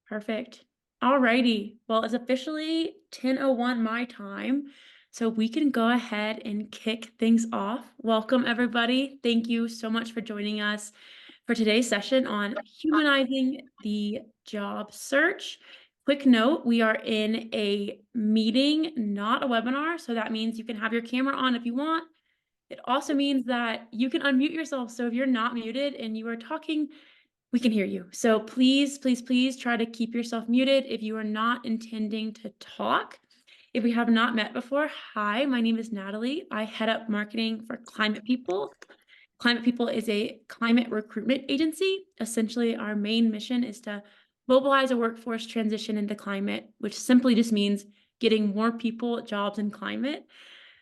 Perfect. Alrighty. Well, it's officially 10:01 my time, so we can go ahead and kick things off. Welcome, everybody. Thank you so much for joining us for today's session on humanizing the job search. Quick note, we are in a meeting, not a webinar, so that means you can have your camera on if you want. It also means that you can unmute yourself, so if you're not muted and you are talking, we can hear you. So please, please, please try to keep yourself muted if you are not intending to talk. If we have not met before, hi, my name is Natalie. I head up marketing for Climate People. Climate People is a climate recruitment agency. Essentially, our main mission is to mobilize a workforce transition into climate, which simply just means getting more people jobs in climate.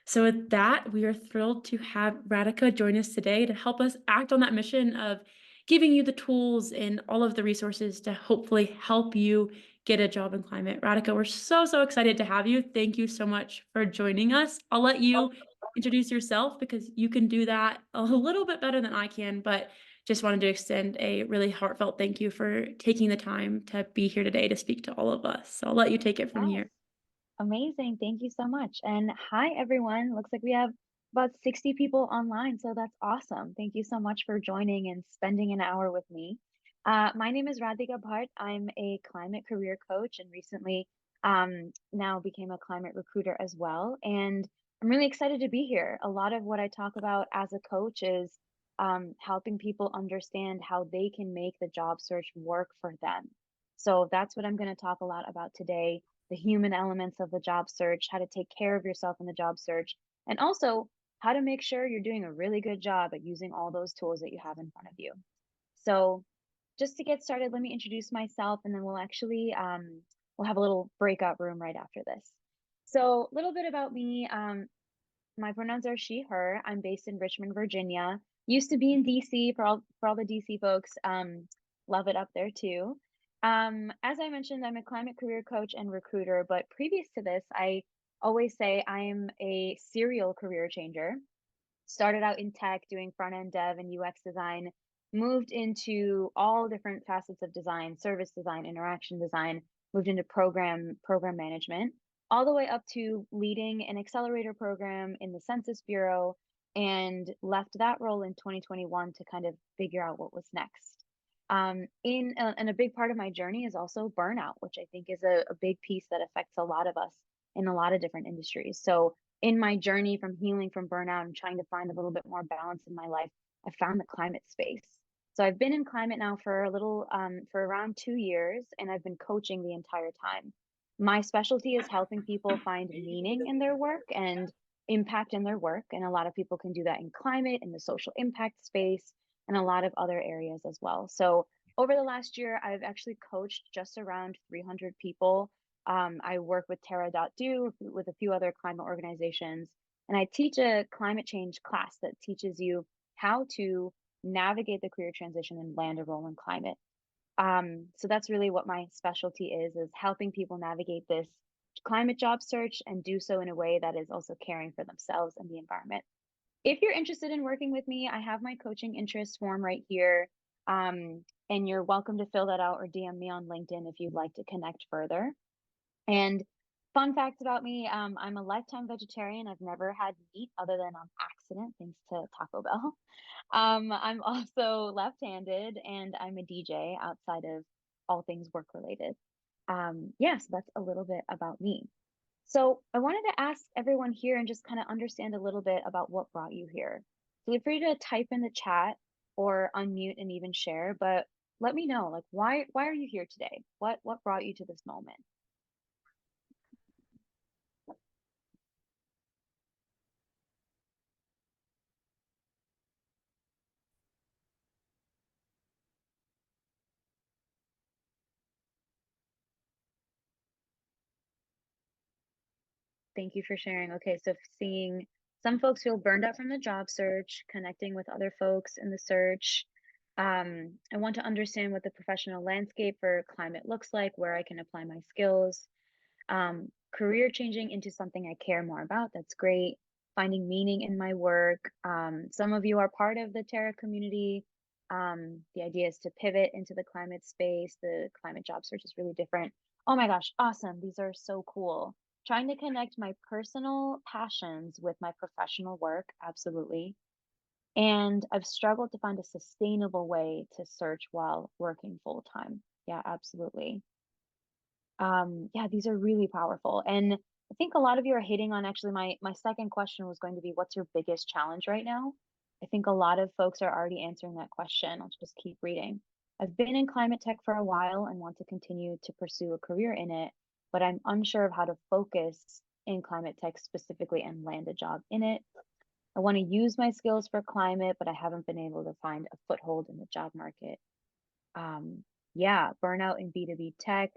So with that, we are thrilled to have Radhika join us today to help us act on that mission of giving you the tools and all of the resources to hopefully help you get a job in climate. Radhika, we're so excited to have you. Thank you so much for joining us. I'll let you introduce yourself because you can do that a little bit better than I can, but just wanted to extend a really heartfelt thank you for taking the time to be here today to speak to all of us. So I'll let you take it from Yes, here. amazing. Thank you so much. And hi, everyone. Looks like we have about 60 people online, so that's awesome. Thank you so much for joining and spending an hour with me. My name is Radhika Bhatt. I'm a climate career coach and recently now became a climate recruiter as well. And I'm really excited to be here. A lot of what I talk about as a coach is helping people understand how they can make the job search work for them. So that's what I'm going to talk a lot about today, the human elements of the job search, how to take care of yourself in the job search, and also how to make sure you're doing a really good job at using all those tools that you have in front of you. So just to get started, let me introduce myself and then we'll have a little breakout room right after this. So a little bit about me. My pronouns are she, her. I'm based in Richmond, Virginia. Used to be in DC for all the DC folks. Love it up there too. As I mentioned, I'm a climate career coach and recruiter, but previous to this, I always say I am a serial career changer. Started out in tech doing front end dev and UX design, moved into all different facets of design, service design, interaction design, moved into program management, all the way up to leading an accelerator program in the Census Bureau, and left that role in 2021 to kind of figure out what was next. And a big part of my journey is also burnout, which I think is a big piece that affects a lot of us in a lot of different industries. So in my journey from healing from burnout and trying to find a little bit more balance in my life, I found the climate space. So I've been in climate now for for around 2 years, and I've been coaching the entire time. My specialty is helping people find meaning in their work and impact in their work. And a lot of people can do that in climate, in the social impact space, and a lot of other areas as well. So over the last year, I've actually coached just around 300 people. I work with Terra.do with a few other climate organizations, and I teach a climate change class that teaches you how to navigate the career transition and land a role in climate. So that's really what my specialty is helping people navigate this climate job search and do so in a way that is also caring for themselves and the environment. If you're interested in working with me, I have my coaching interest form right here. And you're welcome to fill that out or DM me on LinkedIn if you'd like to connect further. And fun facts about me, I'm a lifetime vegetarian. I've never had meat other than on accident, thanks to Taco Bell. I'm also left-handed and I'm a DJ outside of all things work related. Yeah, so that's a little bit about me. So I wanted to ask everyone here and just kind of understand a little bit about what brought you here. Feel free to type in the chat or unmute and even share, but let me know, like, why are you here today? What brought you to this moment? Thank you for sharing. Okay, so seeing some folks feel burned out from the job search, connecting with other folks in the search. I want to understand what the professional landscape for climate looks like, where I can apply my skills. Career changing into something I care more about. That's great. Finding meaning in my work. Some of you are part of the Terra community. The idea is to pivot into the climate space. The climate job search is really different. Oh my gosh, awesome. These are so cool. Trying to connect my personal passions with my professional work, absolutely. And I've struggled to find a sustainable way to search while working full time. Yeah, absolutely. Yeah, these are really powerful. And I think a lot of you are hitting on actually my second question was going to be, what's your biggest challenge right now? I think a lot of folks are already answering that question. I'll just keep reading. I've been in climate tech for a while and want to continue to pursue a career in it, but I'm unsure of how to focus in climate tech specifically and land a job in it. I want to use my skills for climate, but I haven't been able to find a foothold in the job market. Yeah, burnout in B2B tech.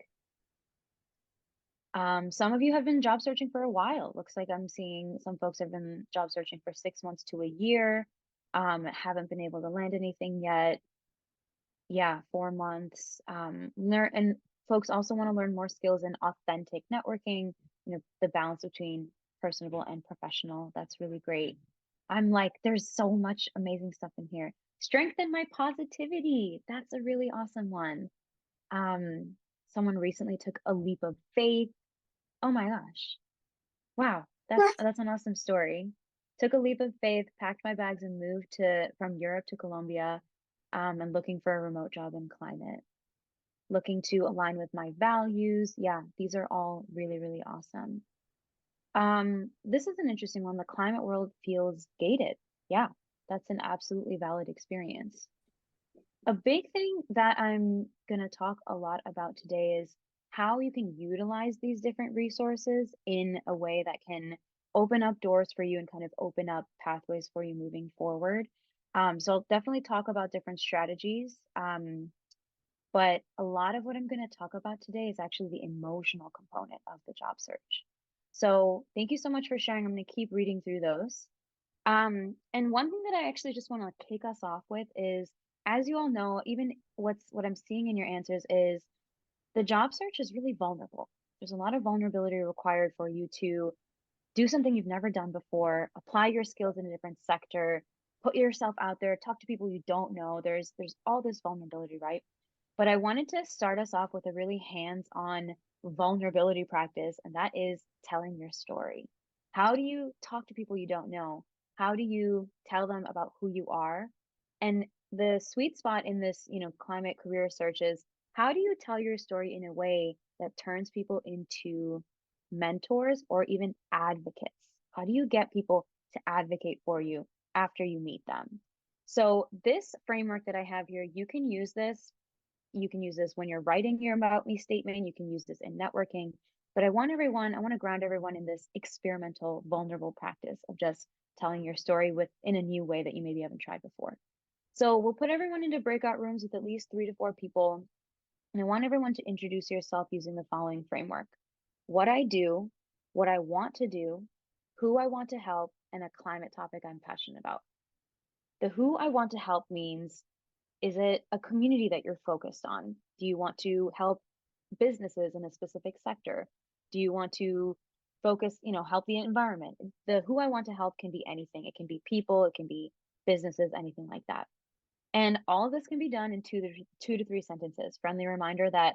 Some of you have been job searching for a while. Looks like I'm seeing some folks have been job searching for 6 months to a year. Haven't been able to land anything yet. Yeah, 4 months. Learn and folks also want to learn more skills in authentic networking, the balance between personable and professional. That's really great. I'm like, there's so much amazing stuff in here. Strengthen my positivity. That's a really awesome one. Someone recently took a leap of faith. Oh my gosh. Wow, that's an awesome story. Took a leap of faith, packed my bags, and moved to from Europe to Colombia, and looking for a remote job in climate, looking to align with my values. Yeah, these are all really, really awesome. This is an interesting one. The climate world feels gated. Yeah, that's an absolutely valid experience. A big thing that I'm going to talk a lot about today is how you can utilize these different resources in a way that can open up doors for you and kind of open up pathways for you moving forward. So I'll definitely talk about different strategies. But a lot of what I'm going to talk about today is actually the emotional component of the job search. So thank you so much for sharing. I'm going to keep reading through those. And one thing that I actually just want to kick us off with is, as you all know, even what I'm seeing in your answers is the job search is really vulnerable. There's a lot of vulnerability required for you to do something you've never done before, apply your skills in a different sector, put yourself out there, talk to people you don't know. There's all this vulnerability, right? But I wanted to start us off with a really hands-on vulnerability practice, and that is telling your story. How do you talk to people you don't know? How do you tell them about who you are? And the sweet spot in this, climate career search is, how do you tell your story in a way that turns people into mentors or even advocates? How do you get people to advocate for you after you meet them? So this framework that I have here, you can use this when you're writing your about me statement. You can use this in networking. But I want to ground everyone in this experimental, vulnerable practice of just telling your story in a new way that you maybe haven't tried before. So we'll put everyone into breakout rooms with at least 3 to 4 people. And I want everyone to introduce yourself using the following framework: what I do, what I want to do, who I want to help, and a climate topic I'm passionate about. The who I want to help means, is it a community that you're focused on? Do you want to help businesses in a specific sector? Do you want to help the environment? The who I want to help can be anything. It can be people, it can be businesses, anything like that. And all of this can be done in 2 to 3 sentences. Friendly reminder that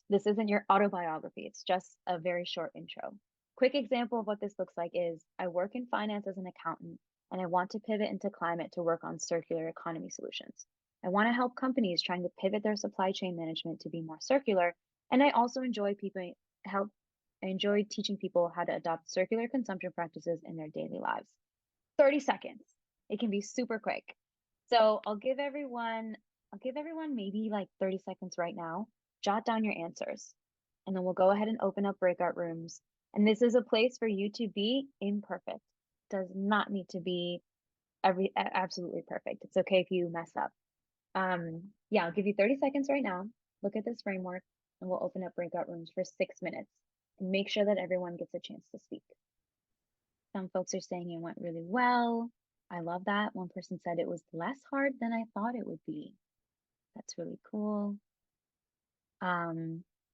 this isn't your autobiography, it's just a very short intro. Quick example of what this looks like is, I work in finance as an accountant, and I want to pivot into climate to work on circular economy solutions. I want to help companies trying to pivot their supply chain management to be more circular. And I also help, I enjoy teaching people how to adopt circular consumption practices in their daily lives. 30 seconds. It can be super quick. So I'll give everyone maybe like 30 seconds right now. Jot down your answers, and then we'll go ahead and open up breakout rooms. And this is a place for you to be imperfect. Does not need to be absolutely perfect. It's okay if you mess up. Yeah, I'll give you 30 seconds right now. Look at this framework, and we'll open up breakout rooms for 6 minutes and make sure that everyone gets a chance to speak. Some folks are saying it went really well. I love that. One person said it was less hard than I thought it would be. That's really cool.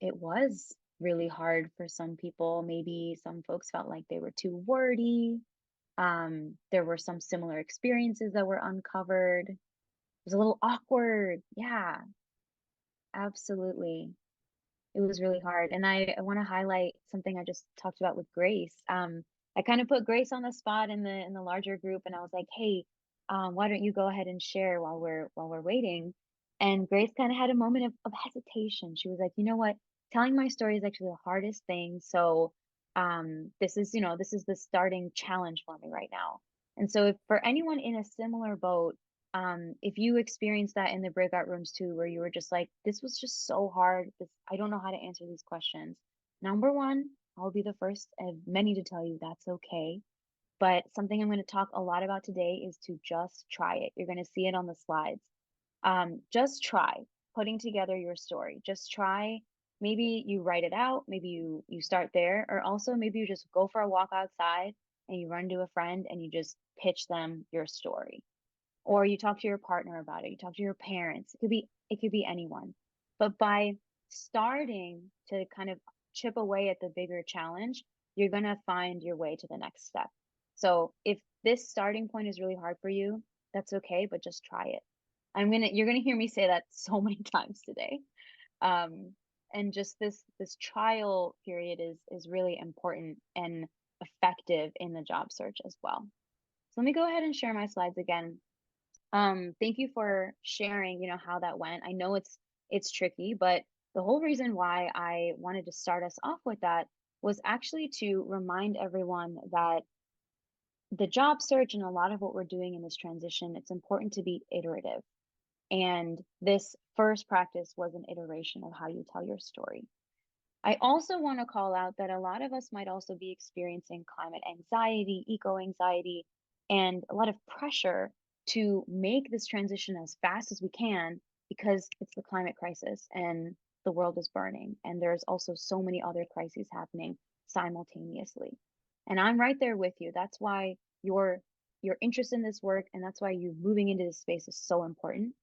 It was really hard for some people. Maybe some folks felt like they were too wordy. There were some similar experiences that were uncovered. was a little awkward. Yeah, absolutely. It was really hard. And I want to highlight something I just talked about with Grace. I kind of put Grace on the spot in the larger group, and I was like, "Hey, why don't you go ahead and share while we're waiting?" And Grace kind of had a moment of hesitation. She was like, "You know what? Telling my story is actually the hardest thing. So, this is, this is the starting challenge for me right now." And so, if for anyone in a similar boat, if you experienced that in the breakout rooms too, where you were just like, this was just so hard. This, I don't know how to answer these questions. Number one, I'll be the first of many to tell you that's okay. But something I'm going to talk a lot about today is to just try it. You're going to see it on the slides. Just try putting together your story. Just try. Maybe you write it out. Maybe you start there, or also maybe you just go for a walk outside and you run to a friend and you just pitch them your story, or you talk to your partner about it, you talk to your parents. It could be anyone. But by starting to kind of chip away at the bigger challenge, you're going to find your way to the next step. So if this starting point is really hard for you, that's okay, but just try it. You're going to hear me say that so many times today. Um, and just this trial period is really important and effective in the job search as well. So let me go ahead and share my slides again. Thank you for sharing, how that went. I know it's tricky, but the whole reason why I wanted to start us off with that was actually to remind everyone that the job search and a lot of what we're doing in this transition, it's important to be iterative. And this first practice was an iteration of how you tell your story. I also want to call out that a lot of us might also be experiencing climate anxiety, eco anxiety, and a lot of pressure to make this transition as fast as we can because it's the climate crisis and the world is burning. And there's also so many other crises happening simultaneously. And I'm right there with you. That's why your interest in this work and that's why you moving into this space is so important.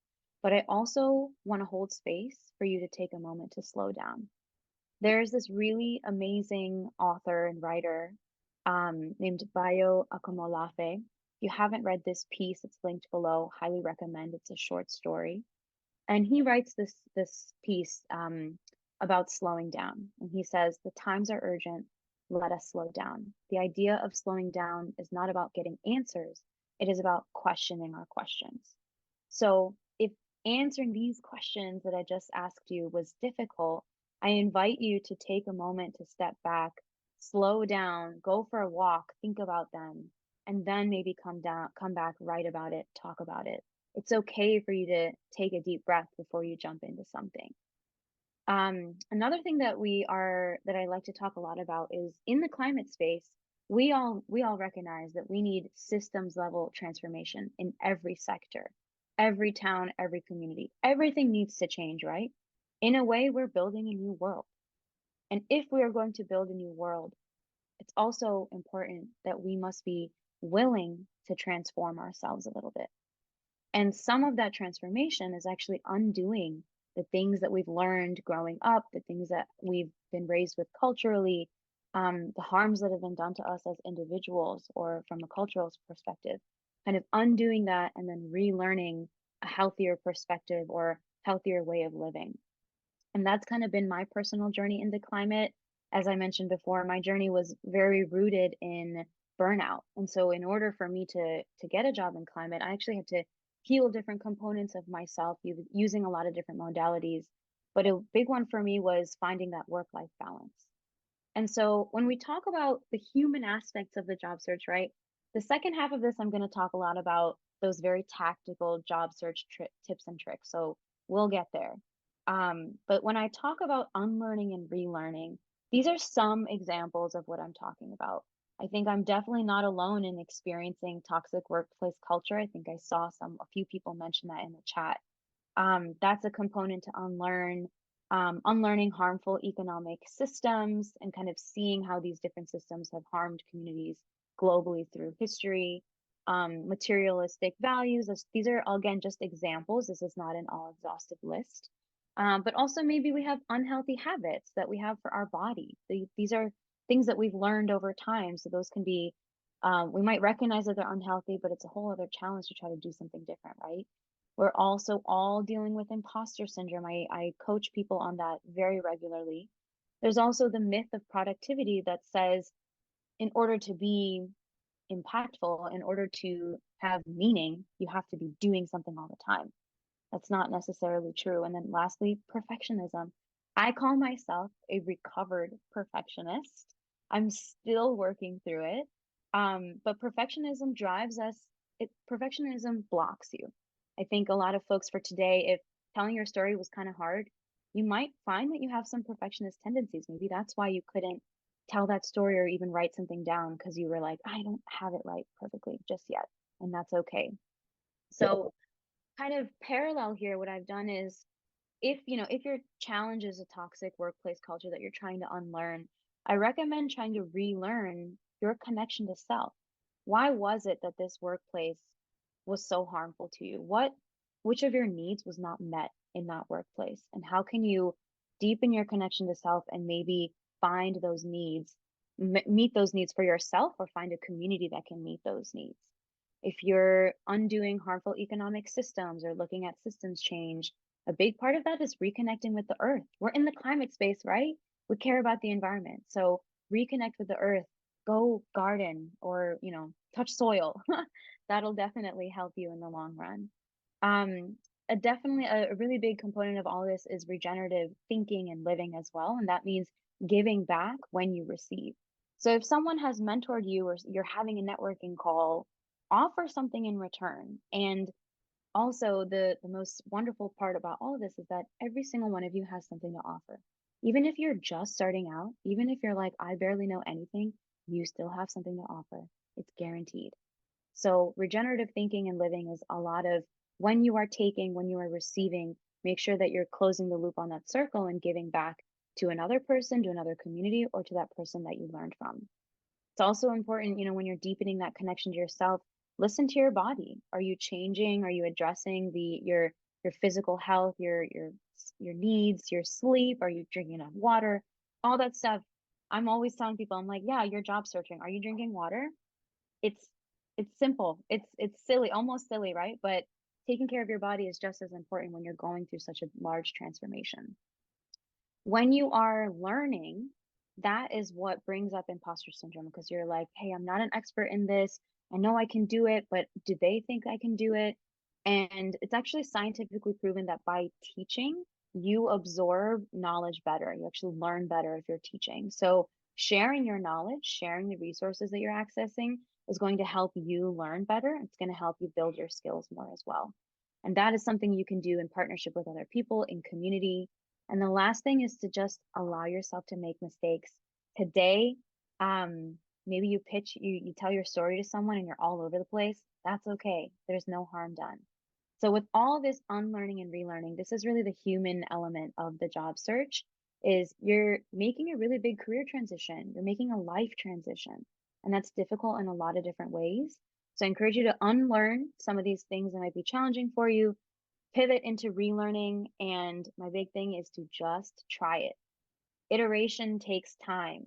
But I also want to hold space for you to take a moment to slow down. There's this really amazing author and writer named Bayo Akomolafe. If you haven't read this piece, it's linked below. Highly recommend. It's a short story, and he writes this piece about slowing down. And he says, "The times are urgent. Let us slow down. The idea of slowing down is not about getting answers. It is about questioning our questions." So if answering these questions that I just asked you was difficult, I invite you to take a moment to step back, slow down, go for a walk, think about them, and then maybe come back, write about it, talk about it. It's okay for you to take a deep breath before you jump into something. Another thing that I like to talk a lot about is in the climate space, we all recognize that we need systems level transformation in every sector, every town, every community. Everything needs to change, right? In a way, we're building a new world. And if we are going to build a new world, it's also important that we must be willing to transform ourselves a little bit. And some of that transformation is actually undoing the things that we've learned growing up, the things that we've been raised with culturally, the harms that have been done to us as individuals or from a cultural perspective, kind of undoing that and then relearning a healthier perspective or healthier way of living. And that's kind of been my personal journey into climate. As I mentioned before, my journey was very rooted in burnout. And so in order for me to get a job in climate, I actually had to heal different components of myself using a lot of different modalities. But a big one for me was finding that work-life balance. And so when we talk about the human aspects of the job search, right? The second half of this, I'm going to talk a lot about those very tactical job search tips and tricks. So we'll get there. But when I talk about unlearning and relearning, these are some examples of what I'm talking about. I think I'm definitely not alone in experiencing toxic workplace culture. I think I saw a few people mention that in the chat. That's a component to unlearning harmful economic systems and kind of seeing how these different systems have harmed communities globally through history. Materialistic values. These are, again, just examples. This is not an all exhaustive list. But also maybe we have unhealthy habits that we have for our body. These are things that we've learned over time. So those can be, we might recognize that they're unhealthy, but it's a whole other challenge to try to do something different, right? We're also all dealing with imposter syndrome. I coach people on that very regularly. There's also the myth of productivity that says in order to be impactful, in order to have meaning, you have to be doing something all the time. That's not necessarily true. And then lastly, perfectionism. I call myself a recovered perfectionist. I'm still working through it. But perfectionism drives us, perfectionism blocks you. I think a lot of folks for today, if telling your story was kind of hard, you might find that you have some perfectionist tendencies. Maybe that's why you couldn't tell that story or even write something down because you were like, I don't have it right perfectly just yet. And that's okay. So kind of parallel here, what I've done is if your challenge is a toxic workplace culture that you're trying to unlearn, I recommend trying to relearn your connection to self. Why was it that this workplace was so harmful to you? Which of your needs was not met in that workplace? And how can you deepen your connection to self and maybe find those needs, meet those needs for yourself or find a community that can meet those needs? If you're undoing harmful economic systems or looking at systems change, a big part of that is reconnecting with the earth. We're in the climate space, right? We care about the environment. So reconnect with the earth, go garden or, touch soil. That'll definitely help you in the long run. Definitely a really big component of all this is regenerative thinking and living as well. And that means giving back when you receive. So if someone has mentored you or you're having a networking call, offer something in return. And also the most wonderful part about all of this is that every single one of you has something to offer. Even if you're just starting out, even if you're like, I barely know anything, you still have something to offer. It's guaranteed. So regenerative thinking and living is a lot of when you are taking, when you are receiving, make sure that you're closing the loop on that circle and giving back to another person, to another community, or to that person that you learned from. It's also important, when you're deepening that connection to yourself, listen to your body. Are you changing? Are you addressing your physical health, your needs, your sleep? Are you drinking enough water? All that stuff. I'm always telling people, I'm like, yeah, you're job searching. Are you drinking water? It's it's simple. It's silly, almost silly, right? But taking care of your body is just as important when you're going through such a large transformation. When you are learning, that is what brings up imposter syndrome because you're like, hey, I'm not an expert in this. I know I can do it, but do they think I can do it? And it's actually scientifically proven that by teaching, you absorb knowledge better. You actually learn better if you're teaching. So sharing your knowledge, sharing the resources that you're accessing is going to help you learn better. It's going to help you build your skills more as well. And that is something you can do in partnership with other people in community. And the last thing is to just allow yourself to make mistakes. Today, maybe you tell your story to someone and you're all over the place. That's okay. There's no harm done. So with all this unlearning and relearning, this is really the human element of the job search is you're making a really big career transition. You're making a life transition. And that's difficult in a lot of different ways. So I encourage you to unlearn some of these things that might be challenging for you, pivot into relearning. And my big thing is to just try it. Iteration takes time.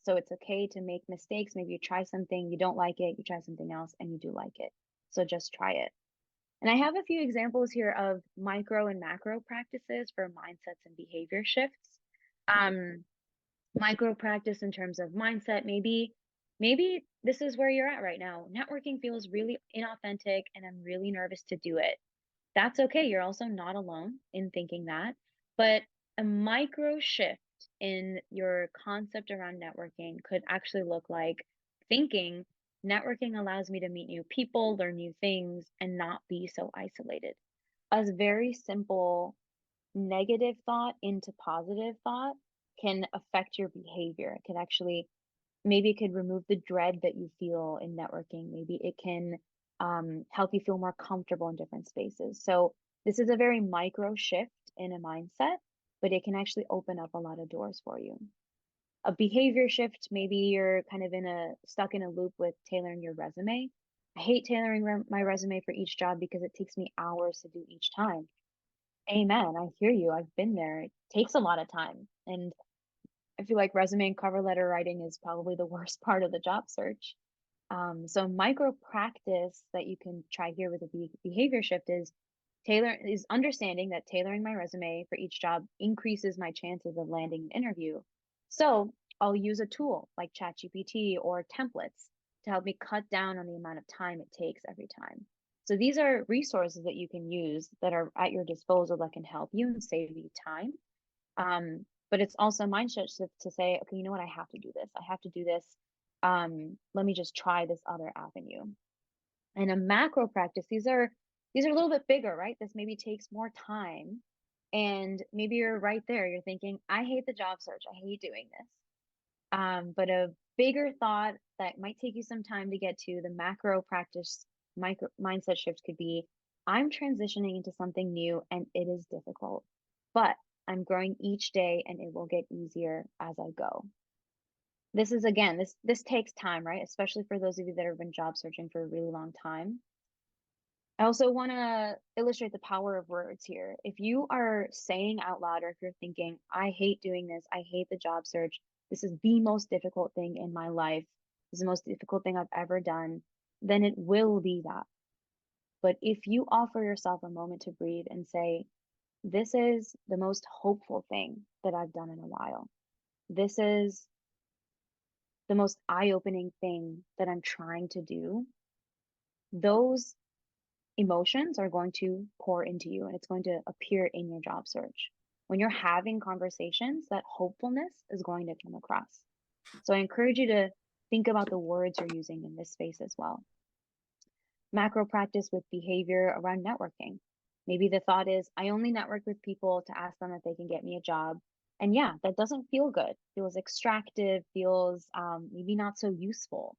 So it's okay to make mistakes. Maybe you try something, you don't like it, you try something else, and you do like it. So just try it. And I have a few examples here of micro and macro practices for mindsets and behavior shifts. Um, Micro practice in terms of mindset, maybe this is where you're at right now. Networking feels really inauthentic and I'm really nervous to do it. That's okay. You're also not alone in thinking that. But a micro shift in your concept around networking could actually look like thinking networking allows me to meet new people, learn new things, and not be so isolated. A very simple negative thought into positive thought can affect your behavior. It could actually, maybe it could remove the dread that you feel in networking. Maybe it can help you feel more comfortable in different spaces. So this is a very micro shift in a mindset, but it can actually open up a lot of doors for you. A behavior shift, maybe you're kind of stuck in a loop with tailoring your resume. I hate tailoring my resume for each job because it takes me hours to do each time. Amen. I hear you. I've been there. It takes a lot of time. And I feel like resume and cover letter writing is probably the worst part of the job search. So micro practice that you can try here with a behavior shift is Tailor is understanding that tailoring my resume for each job increases my chances of landing an interview. So I'll use a tool like ChatGPT or templates to help me cut down on the amount of time it takes every time. So these are resources that you can use that are at your disposal that can help you and save you time. But it's also a mindset shift to say, okay, you know what? I have to do this. I have to do this. Let me just try this other avenue. And a macro practice, these are a little bit bigger, right? This maybe takes more time. And maybe you're right there. You're thinking, I hate the job search. I hate doing this. But a bigger thought that might take you some time to get to, the macro practice micro mindset shift could be, I'm transitioning into something new and it is difficult, but I'm growing each day and it will get easier as I go. This is again, this takes time, right? Especially for those of you that have been job searching for a really long time. I also want to illustrate the power of words here. If you are saying out loud, or if you're thinking, I hate doing this, I hate the job search, this is the most difficult thing in my life, this is the most difficult thing I've ever done, then it will be that. But if you offer yourself a moment to breathe and say, this is the most hopeful thing that I've done in a while, this is the most eye-opening thing that I'm trying to do, those emotions are going to pour into you and it's going to appear in your job search. When you're having conversations, that hopefulness is going to come across. So I encourage you to think about the words you're using in this space as well. Macro practice with behavior around networking. Maybe the thought is, I only network with people to ask them if they can get me a job. And yeah, that doesn't feel good. Feels extractive, feels maybe not so useful.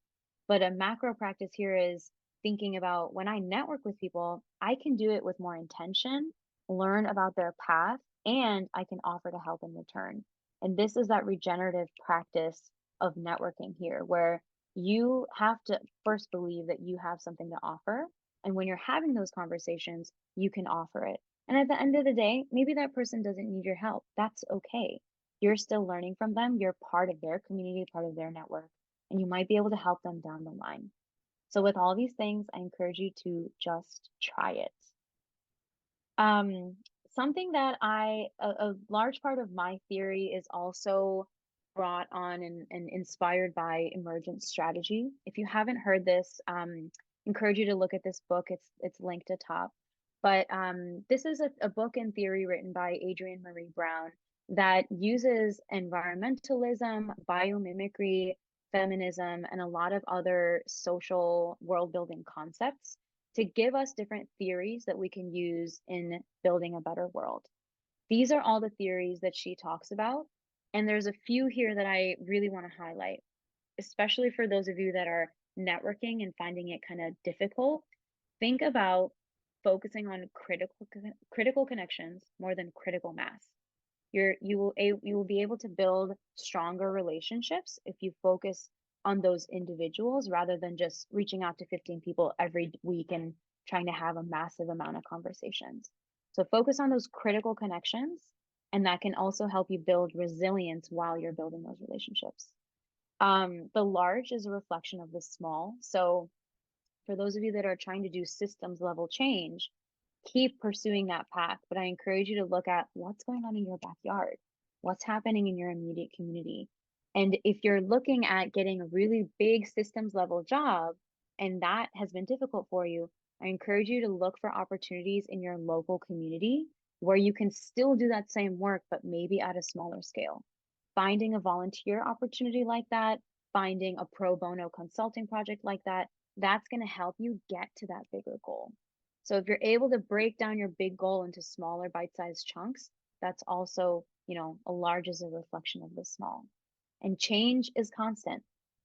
But a macro practice here is thinking about when I network with people, I can do it with more intention, learn about their path, and I can offer to help in return. And this is that regenerative practice of networking here, where you have to first believe that you have something to offer. And when you're having those conversations, you can offer it. And at the end of the day, maybe that person doesn't need your help. That's okay. You're still learning from them. You're part of their community, part of their network, and you might be able to help them down the line. So, with all these things, I encourage you to just try it. Um, Something that a large part of my theory is also brought on and inspired by emergent strategy. If you haven't heard this, encourage you to look at this book. It's linked atop. But this is a book in theory written by Adrienne Marie Brown that uses environmentalism, biomimicry, feminism, and a lot of other social world building concepts to give us different theories that we can use in building a better world. These are all the theories that she talks about. And there's a few here that I really want to highlight, especially for those of you that are networking and finding it kind of difficult. Think about focusing on critical connections more than critical mass. You will be able to build stronger relationships if you focus on those individuals rather than just reaching out to 15 people every week and trying to have a massive amount of conversations. So focus on those critical connections, and that can also help you build resilience while you're building those relationships. The large is a reflection of the small. So for those of you that are trying to do systems level change, keep pursuing that path. But I encourage you to look at what's going on in your backyard, what's happening in your immediate community. And if you're looking at getting a really big systems level job and that has been difficult for you, I encourage you to look for opportunities in your local community where you can still do that same work, but maybe at a smaller scale. Finding a volunteer opportunity like that, finding a pro bono consulting project like that, that's going to help you get to that bigger goal. So if you're able to break down your big goal into smaller bite-sized chunks, that's also, a large is a reflection of the small. And change is constant.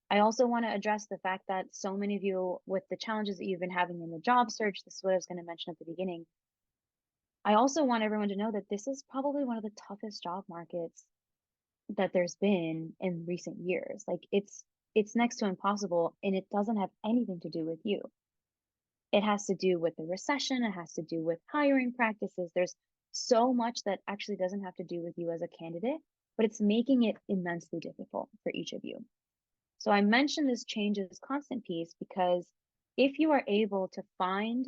I also want to address the fact that so many of you, with the challenges that you've been having in the job search, this is what I was going to mention at the beginning. I also want everyone to know that this is probably one of the toughest job markets that there's been in recent years. Like it's next to impossible, and it doesn't have anything to do with you. It has to do with the recession. It has to do with hiring practices. There's so much that actually doesn't have to do with you as a candidate, but it's making it immensely difficult for each of you. So I mentioned this change is constant piece because if you are able to find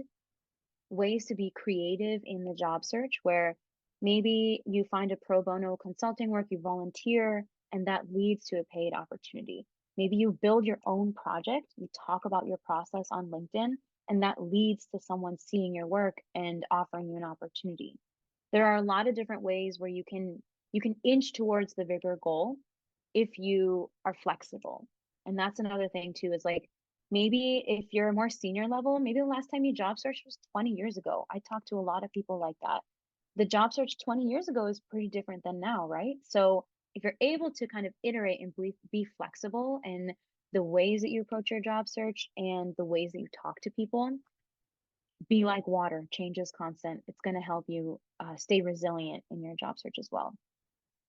ways to be creative in the job search where maybe you find a pro bono consulting work, you volunteer, and that leads to a paid opportunity. Maybe you build your own project, you talk about your process on LinkedIn, and that leads to someone seeing your work and offering you an opportunity. There are a lot of different ways where you can inch towards the bigger goal if you are flexible. And that's another thing too, is like maybe if you're a more senior level, maybe the last time you job searched was 20 years ago. I talked to a lot of people like that. The job search 20 years ago is pretty different than now, right? So if you're able to kind of iterate and be flexible in the ways that you approach your job search and the ways that you talk to people, be like water, change is constant. It's going to help you stay resilient in your job search as well.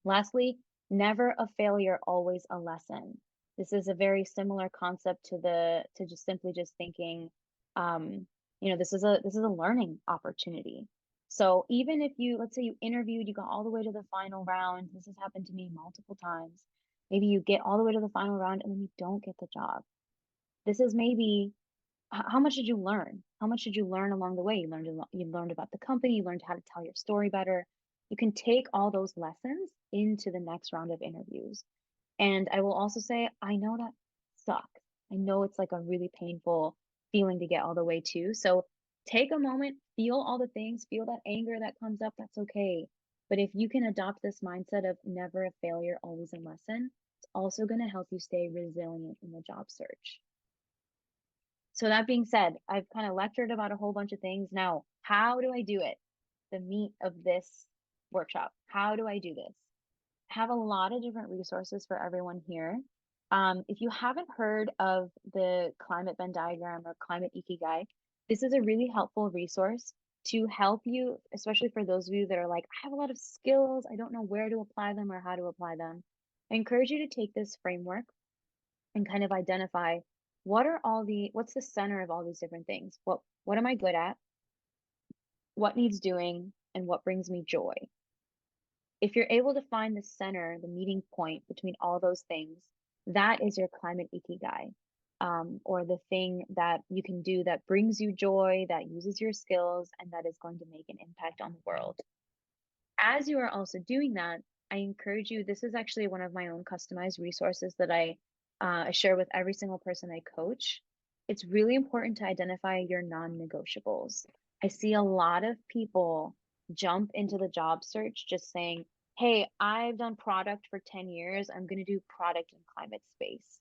Lastly, never a failure, always a lesson. This is a very similar concept to just simply just thinking, um, this is a learning opportunity. So even if you, let's say you interviewed, you got all the way to the final round, this has happened to me multiple times. Maybe you get all the way to the final round and then you don't get the job. This is maybe how much did you learn? How much did you learn along the way? You learned about the company, you learned how to tell your story better. You can take all those lessons into the next round of interviews. And I will also say, I know that sucks. I know it's like a really painful feeling to get all the way to. So take a moment, feel all the things, feel that anger that comes up, that's okay. But if you can adopt this mindset of never a failure, always a lesson, it's also going to help you stay resilient in the job search. So that being said, I've kind of lectured about a whole bunch of things. Now, how do I do it? The meat of this workshop. How do I do this? I have a lot of different resources for everyone here. If you haven't heard of the climate Venn diagram or climate ikigai, this is a really helpful resource to help you, especially for those of you that are like, I have a lot of skills, I don't know where to apply them or how to apply them. I encourage you to take this framework and kind of identify what's the center of all these different things? What am I good at? What needs doing? And what brings me joy? If you're able to find the center, the meeting point between all those things, that is your climate ikigai, or the thing that you can do that brings you joy, that uses your skills, and that is going to make an impact on the world. As you are also doing that, I encourage you, this is actually one of my own customized resources that I share with every single person I coach. It's really important to identify your non-negotiables. I see a lot of people jump into the job search just saying, hey, I've done product for 10 years. I'm going to do product in climate space.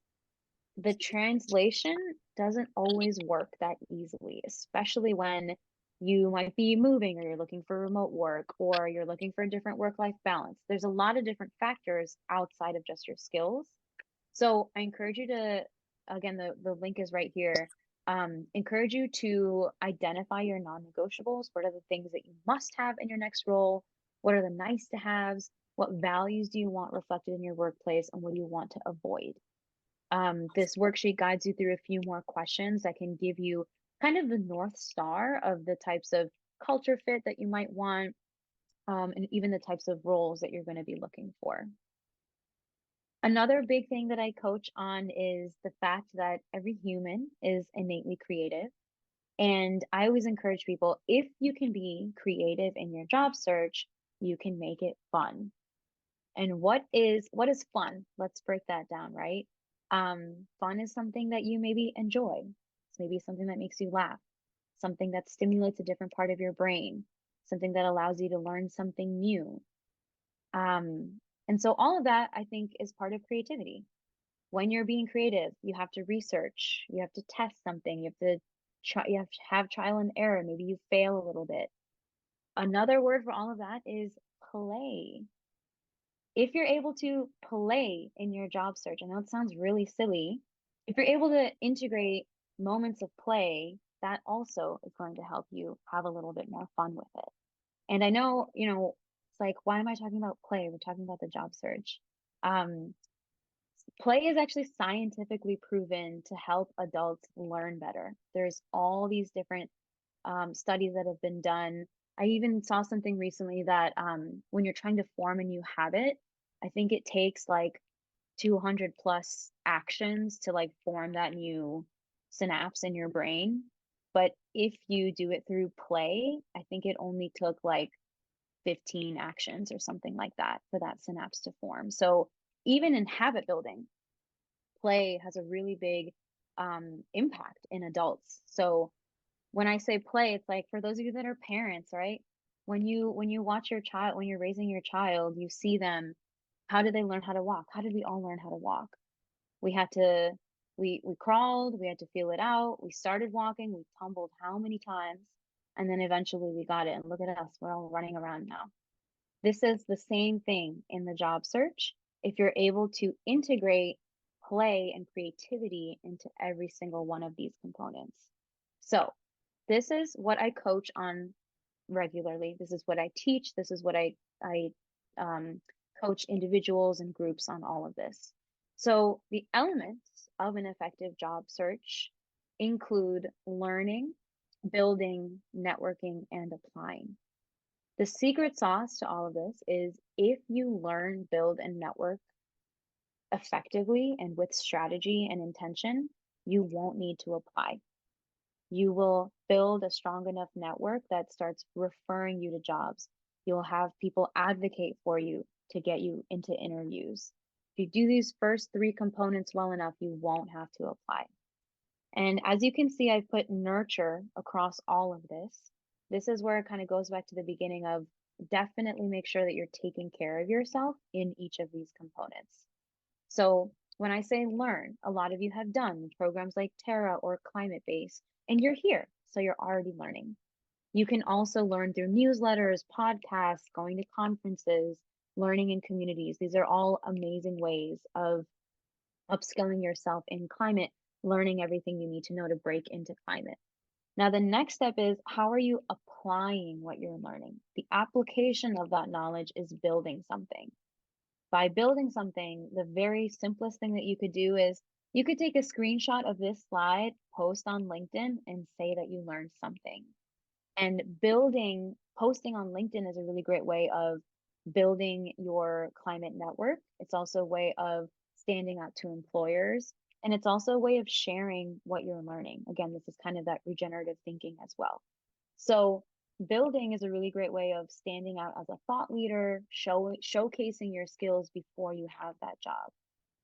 The translation doesn't always work that easily, especially when you might be moving or you're looking for remote work or you're looking for a different work-life balance. There's a lot of different factors outside of just your skills. So I encourage you to, again, the link is right here. Encourage you to identify your non-negotiables. What are the things that you must have in your next role? What are the nice to haves? What values do you want reflected in your workplace? And what do you want to avoid? This worksheet guides you through a few more questions that can give you kind of the North Star of the types of culture fit that you might want, and even the types of roles that you're going to be looking for. Another big thing that I coach on is the fact that every human is innately creative. And I always encourage people, if you can be creative in your job search, you can make it fun. And what is fun? Let's break that down, right? Fun is something that you maybe enjoy. It's maybe something that makes you laugh, something that stimulates a different part of your brain, something that allows you to learn something new. And so all of that, I think, is part of creativity. When you're being creative, you have to research, you have to test something, you have to have trial and error. Maybe you fail a little bit. Another word for all of that is play. If you're able to play in your job search, I know it sounds really silly. If you're able to integrate moments of play, that also is going to help you have a little bit more fun with it. And I know, it's like, why am I talking about play? We're talking about the job search. Um, Play is actually scientifically proven to help adults learn better. There's all these different studies that have been done. I even saw something recently that when you're trying to form a new habit, I think it takes like 200 plus actions to like form that new synapse in your brain. But if you do it through play, I think it only took like 15 actions or something like that for that synapse to form. So even in habit building, play has a really big impact in adults. So when I say play, it's like for those of you that are parents, right? When you watch your child, when you're raising your child, you see them. How did they learn how to walk? How did we all learn how to walk? We had to we crawled, we had to feel it out. We started walking, we tumbled how many times, and then eventually we got it. And look at us, we're all running around now. This is the same thing in the job search. If you're able to integrate play and creativity into every single one of these components. So, this is what I coach on regularly. This is what I teach. This is what I um, coach individuals and groups on all of this. So, the elements of an effective job search include learning, building, networking, and applying. The secret sauce to all of this is if you learn, build, and network effectively and with strategy and intention, you won't need to apply. You will build a strong enough network that starts referring you to jobs. You'll have people advocate for you to get you into interviews. If you do these first three components well enough, you won't have to apply. And as you can see, I've put nurture across all of this. This is where it kind of goes back to the beginning of definitely make sure that you're taking care of yourself in each of these components. So when I say learn, a lot of you have done programs like Terra or Climate Base, and you're here, so you're already learning. You can also learn through newsletters, podcasts, going to conferences, learning in communities. These are all amazing ways of upskilling yourself in climate, learning everything you need to know to break into climate. Now, the next step is how are you applying what you're learning? The application of that knowledge is building something. By building something, the very simplest thing that you could do is you could take a screenshot of this slide, post on LinkedIn, and say that you learned something. And posting on LinkedIn is a really great way of building your climate network. It's also a way of standing out to employers. And it's also a way of sharing what you're learning. Again, this is kind of that regenerative thinking as well. So building is a really great way of standing out as a thought leader, showcasing your skills before you have that job.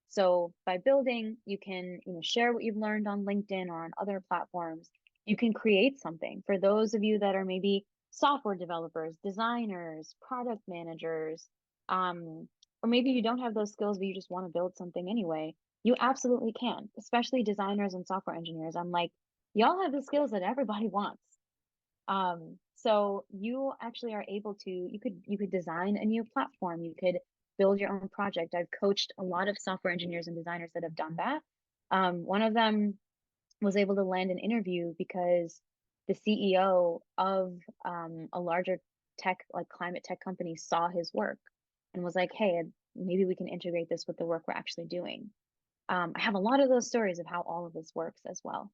So by building, you can, share what you've learned on LinkedIn or on other platforms. You can create something. For those of you that are maybe software developers, designers, product managers, or maybe you don't have those skills, but you just want to build something anyway, you absolutely can, especially designers and software engineers. I'm like, y'all have the skills that everybody wants. So you actually are able to, you could design a new platform, you could build your own project. I've coached a lot of software engineers and designers that have done that. One of them was able to land an interview because the CEO of a larger tech, like climate tech company, saw his work and was like, hey, maybe we can integrate this with the work we're actually doing. I have a lot of those stories of how all of this works as well.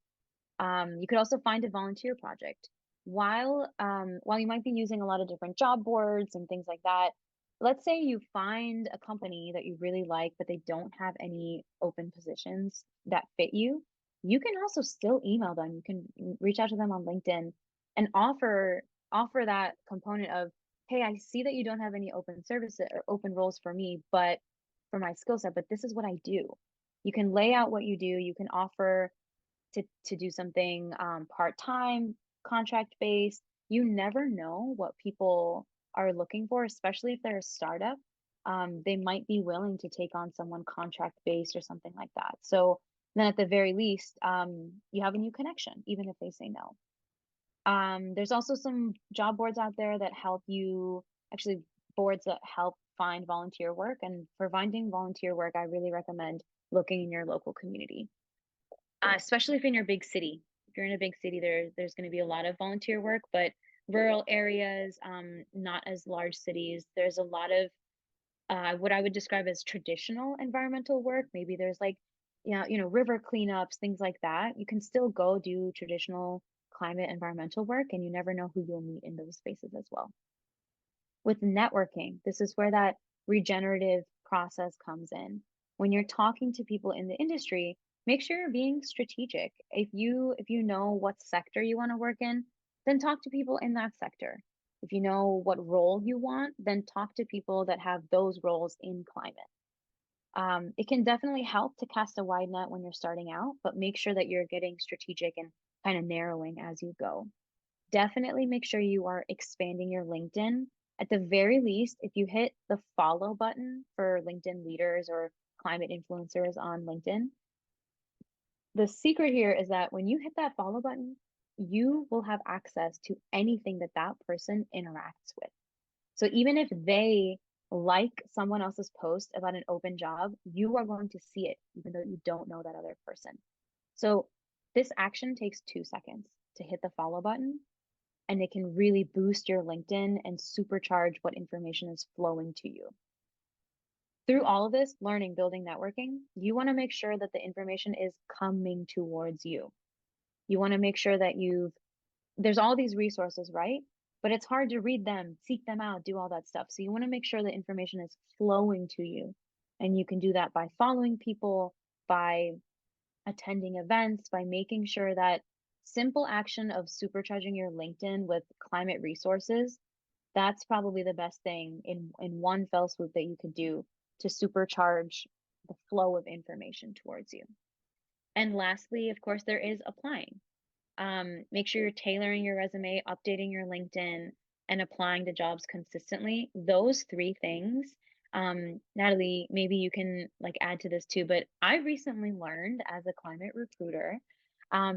You could also find a volunteer project. While you might be using a lot of different job boards and things like that, let's say you find a company that you really like, but they don't have any open positions that fit you. You can also still email them. You can reach out to them on LinkedIn and offer that component of, hey, I see that you don't have any open services or open roles for me, but for my skill set, but this is what I do. You can lay out what you do. You can offer to do something part-time, contract based. You never know what people are looking for, especially if they're a startup. They might be willing to take on someone contract based or something like that. So then at the very least, you have a new connection, even if they say no. There's also some job boards out there that help you, actually boards that help find volunteer work. And for finding volunteer work, I really recommend looking in your local community, especially if you're in your big city. If you're in a big city, there's going to be a lot of volunteer work, but rural areas, not as large cities, there's a lot of what I would describe as traditional environmental work. Maybe there's like, river cleanups, things like that. You can still go do traditional climate environmental work, and you never know who you'll meet in those spaces as well. With networking, this is where that regenerative process comes in. When you're talking to people in the industry, make sure you're being strategic. If you know what sector you want to work in, then talk to people in that sector. If you know what role you want, then talk to people that have those roles in climate. It can definitely help to cast a wide net when you're starting out, but make sure that you're getting strategic and kind of narrowing as you go. Definitely make sure you are expanding your LinkedIn. At the very least, if you hit the follow button for LinkedIn leaders or climate influencers on LinkedIn, the secret here is that when you hit that follow button, you will have access to anything that that person interacts with. So even if they like someone else's post about an open job, you are going to see it, even though you don't know that other person. So this action takes 2 seconds to hit the follow button, and it can really boost your LinkedIn and supercharge what information is flowing to you. Through all of this learning, building, networking, you want to make sure that the information is coming towards you. You want to make sure that there's all these resources, right? But it's hard to read them, seek them out, do all that stuff. So you want to make sure the information is flowing to you. And you can do that by following people, by attending events, by making sure that simple action of supercharging your LinkedIn with climate resources, that's probably the best thing in one fell swoop that you could do to supercharge the flow of information towards you. And lastly, of course, there is applying. Make sure you're tailoring your resume, updating your LinkedIn, and applying to jobs consistently. Those three things. Natalie, maybe you can like add to this too, but I recently learned as a climate recruiter,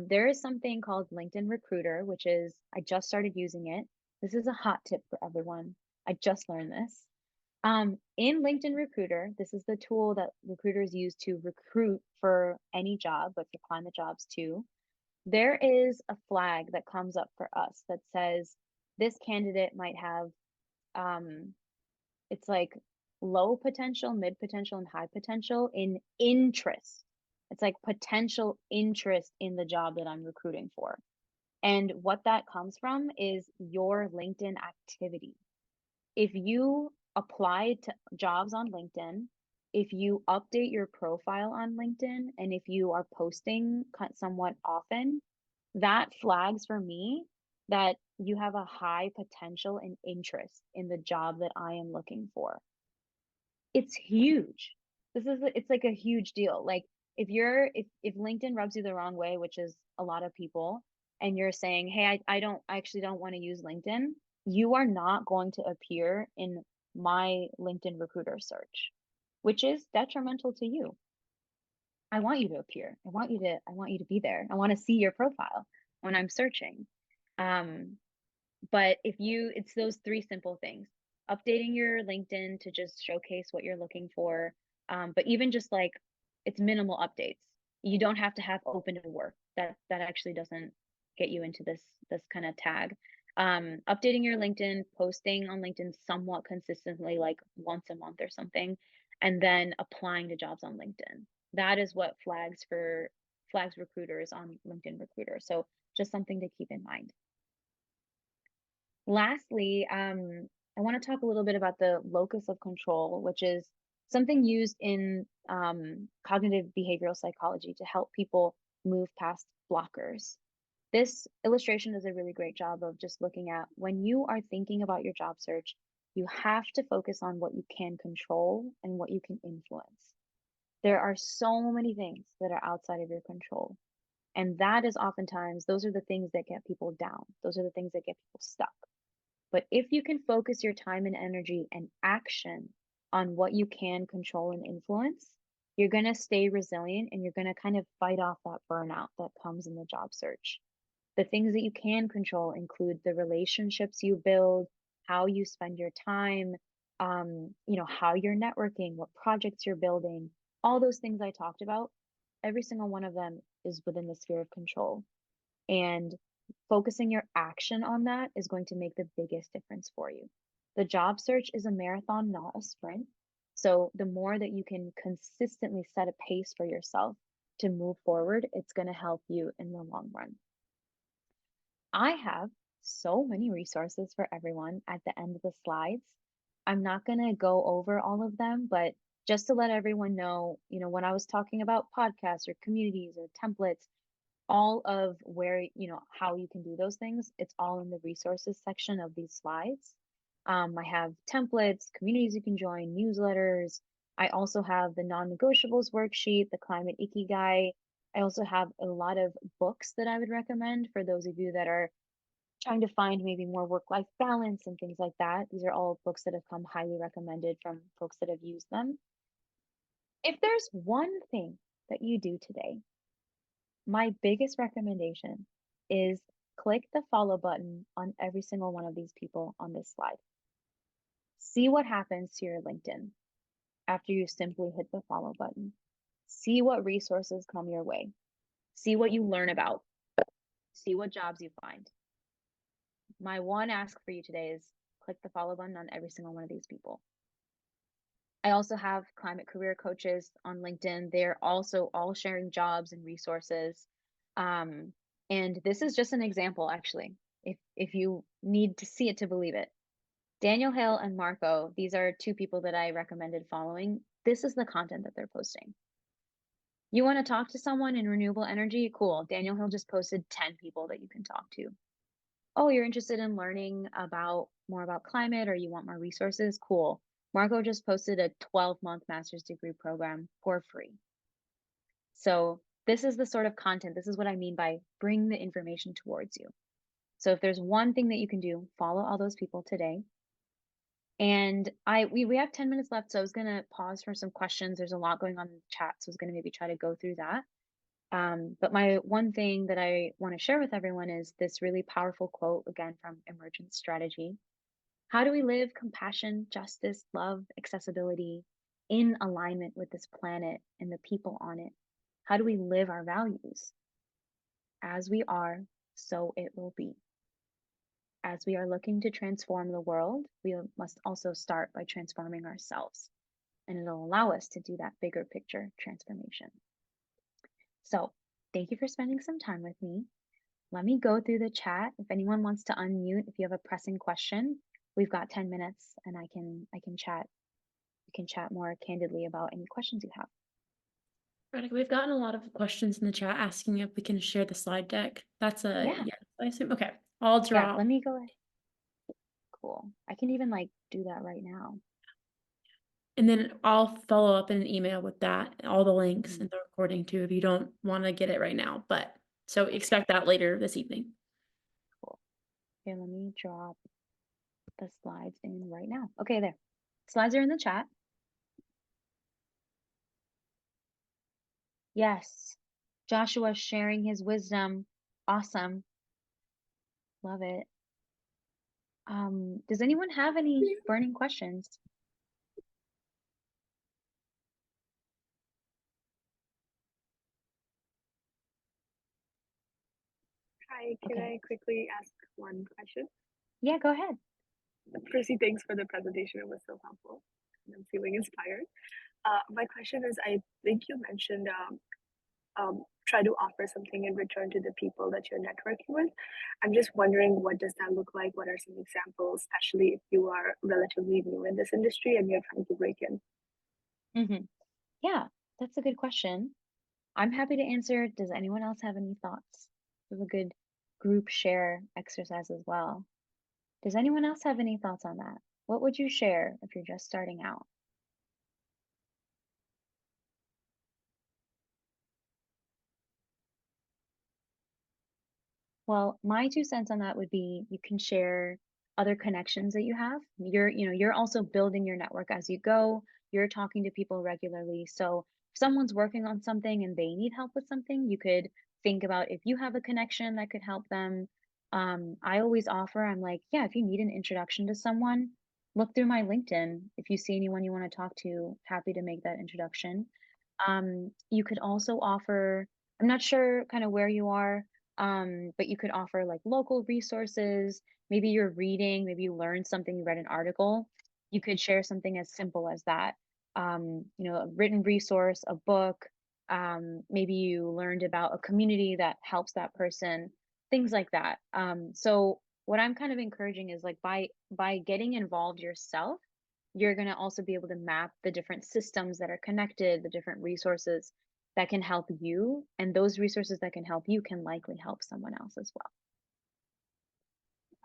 there is something called LinkedIn Recruiter, which is, I just started using it. This is a hot tip for everyone. I just learned this. In LinkedIn Recruiter, this is the tool that recruiters use to recruit for any job, but for climate jobs too. There is a flag that comes up for us that says this candidate might have, um, it's like low potential, mid potential, and high potential in interest. It's like potential interest in the job that I'm recruiting for. And what that comes from is your LinkedIn activity. If you apply to jobs on LinkedIn, if you update your profile on LinkedIn, and if you are posting somewhat often, that flags for me that you have a high potential and interest in the job that I am looking for. It's huge. It's like a huge deal. Like if LinkedIn rubs you the wrong way, which is a lot of people, and you're saying, "Hey, I actually don't want to use LinkedIn," you are not going to appear in my LinkedIn recruiter search, which is detrimental to you. I want you to appear. I want you to be there. I want to see your profile when I'm searching. Um, but it's those three simple things. Updating your LinkedIn to just showcase what you're looking for. But even just like it's minimal updates. You don't have to have open to work. That actually doesn't get you into this kind of tag. Updating your LinkedIn, posting on LinkedIn somewhat consistently, like once a month or something, and then applying to jobs on LinkedIn. That is what flags recruiters on LinkedIn Recruiter. So just something to keep in mind. Lastly, I want to talk a little bit about the locus of control, which is something used in cognitive behavioral psychology to help people move past blockers. This illustration does a really great job of just looking at when you are thinking about your job search, you have to focus on what you can control and what you can influence. There are so many things that are outside of your control. And that is oftentimes, those are the things that get people down. Those are the things that get people stuck. But if you can focus your time and energy and action on what you can control and influence, you're going to stay resilient and you're going to kind of fight off that burnout that comes in the job search. The things that you can control include the relationships you build, how you spend your time, how you're networking, what projects you're building, all those things I talked about. Every single one of them is within the sphere of control. And focusing your action on that is going to make the biggest difference for you. The job search is a marathon, not a sprint. So the more that you can consistently set a pace for yourself to move forward, it's going to help you in the long run. I have so many resources for everyone at the end of the slides. I'm not going to go over all of them, but just to let everyone know, when I was talking about podcasts or communities or templates, all of where, how you can do those things, it's all in the resources section of these slides. I have templates, communities you can join, newsletters. I also have the non-negotiables worksheet, the climate ikigai. I also have a lot of books that I would recommend for those of you that are trying to find maybe more work-life balance and things like that. These are all books that have come highly recommended from folks that have used them. If there's one thing that you do today, my biggest recommendation is click the follow button on every single one of these people on this slide. See what happens to your LinkedIn after you simply hit the follow button. See what resources come your way. See what you learn about. See what jobs you find. My one ask for you today is click the follow button on every single one of these people. I also have climate career coaches on LinkedIn. They're also all sharing jobs and resources. And this is just an example, actually, if you need to see it to believe it. Daniel Hill and Marco, these are two people that I recommended following. This is the content that they're posting. You want to talk to someone in renewable energy? Cool. Daniel Hill just posted 10 people that you can talk to. Oh, you're interested in learning about more about climate or you want more resources? Cool. Marco just posted a 12-month master's degree program for free. So this is the sort of content, this is what I mean by bring the information towards you. So if there's one thing that you can do, follow all those people today. And we have 10 minutes left, so I was gonna pause for some questions. There's a lot going on in the chat, so I was gonna maybe try to go through that. But my one thing that I want to share with everyone is this really powerful quote, again, from Emergence strategy. How do we live compassion, justice, love, accessibility in alignment with this planet and the people on it? How do we live our values? As we are, so it will be. As we are looking to transform the world, we must also start by transforming ourselves. And it'll allow us to do that bigger picture transformation. So thank you for spending some time with me. Let me go through the chat. If anyone wants to unmute, if you have a pressing question, we've got 10 minutes and I can chat. We can chat more candidly about any questions you have. Radhika, we've gotten a lot of questions in the chat asking if we can share the slide deck. That's a Yeah. yes, I assume. Okay, I'll Yeah, drop. let me go ahead. Cool. I can even do that right now. And then I'll follow up in an email with that, all the links Mhm. and the recording too, if you don't want to get it right now. But so Okay, expect that later this evening. cool. Here, let me drop the slides in right now. Okay, there. Slides are in the chat. Yes. Joshua sharing his wisdom. Awesome. Love it. Does anyone have any burning questions? Hi, can Okay. I quickly ask one question? Yeah, go ahead. Firstly, thanks for the presentation. It was so helpful. And I'm feeling inspired. My question is, I think you mentioned try to offer something in return to the people that you're networking with. I'm just wondering, what does that look like? What are some examples, especially if you are relatively new in this industry and you're trying to break in? Yeah, that's a good question. I'm happy to answer. Does anyone else have any thoughts? It was a good group share exercise as well. Does anyone else have any thoughts on that? What would you share if you're just starting out? Well, my 2 cents on that would be you can share other connections that you have. You're also building your network as you go. You're talking to people regularly. So if someone's working on something and they need help with something, you could think about if you have a connection that could help them. I always offer, I'm like, yeah, if you need an introduction to someone, look through my LinkedIn. If you see anyone you want to talk to, happy to make that introduction. You could also offer, I'm not sure kind of where you are, but you could offer like local resources. Maybe you're reading, maybe you learned something, you read an article. You could share something as simple as that. A written resource, a book. Maybe you learned about a community that helps that person, things like that. So what I'm kind of encouraging is like by getting involved yourself, you're going to also be able to map the different systems that are connected, the different resources that can help you, and those resources that can help you can likely help someone else as well.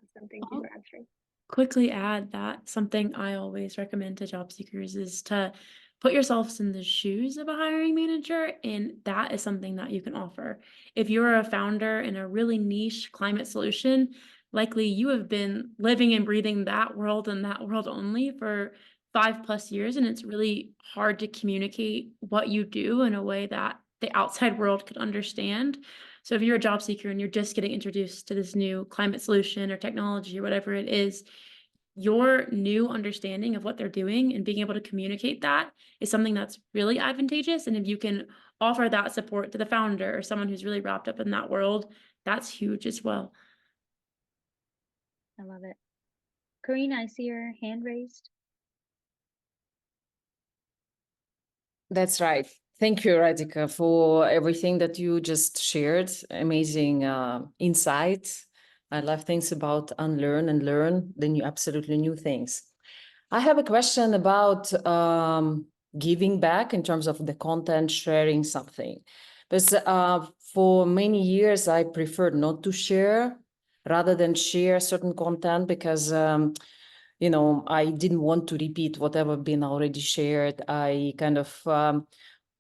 Awesome. Thank you I'll for answering. quickly add that something I always recommend to job seekers is to put yourselves in the shoes of a hiring manager, and that is something that you can offer. If you're a founder in a really niche climate solution, likely you have been living and breathing that world and that world only for 5+ years, and it's really hard to communicate what you do in a way that the outside world could understand. So if you're a job seeker and you're just getting introduced to this new climate solution or technology or whatever it is, your new understanding of what they're doing and being able to communicate that is something that's really advantageous. And if you can offer that support to the founder or someone who's really wrapped up in that world, that's huge as well. I love it. Karina, I see your hand raised. That's right. Thank you, Radhika, for everything that you just shared. Amazing insight. I love things about unlearn and learn, the new, absolutely new things. I have a question about giving back in terms of the content, sharing something. Because for many years, I preferred not to share rather than share certain content because I didn't want to repeat whatever been already shared. I kind of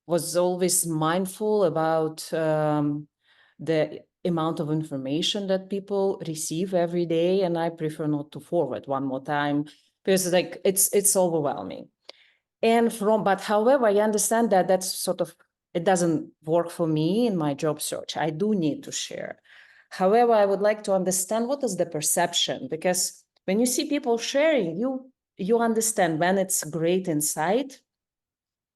was always mindful about the amount of information that people receive every day, and I prefer not to forward one more time because like it's overwhelming. But however, I understand that that's sort of, it doesn't work for me in my job search. I do need to share. However, I would like to understand what is the perception, because when you see people sharing, you understand when it's great insight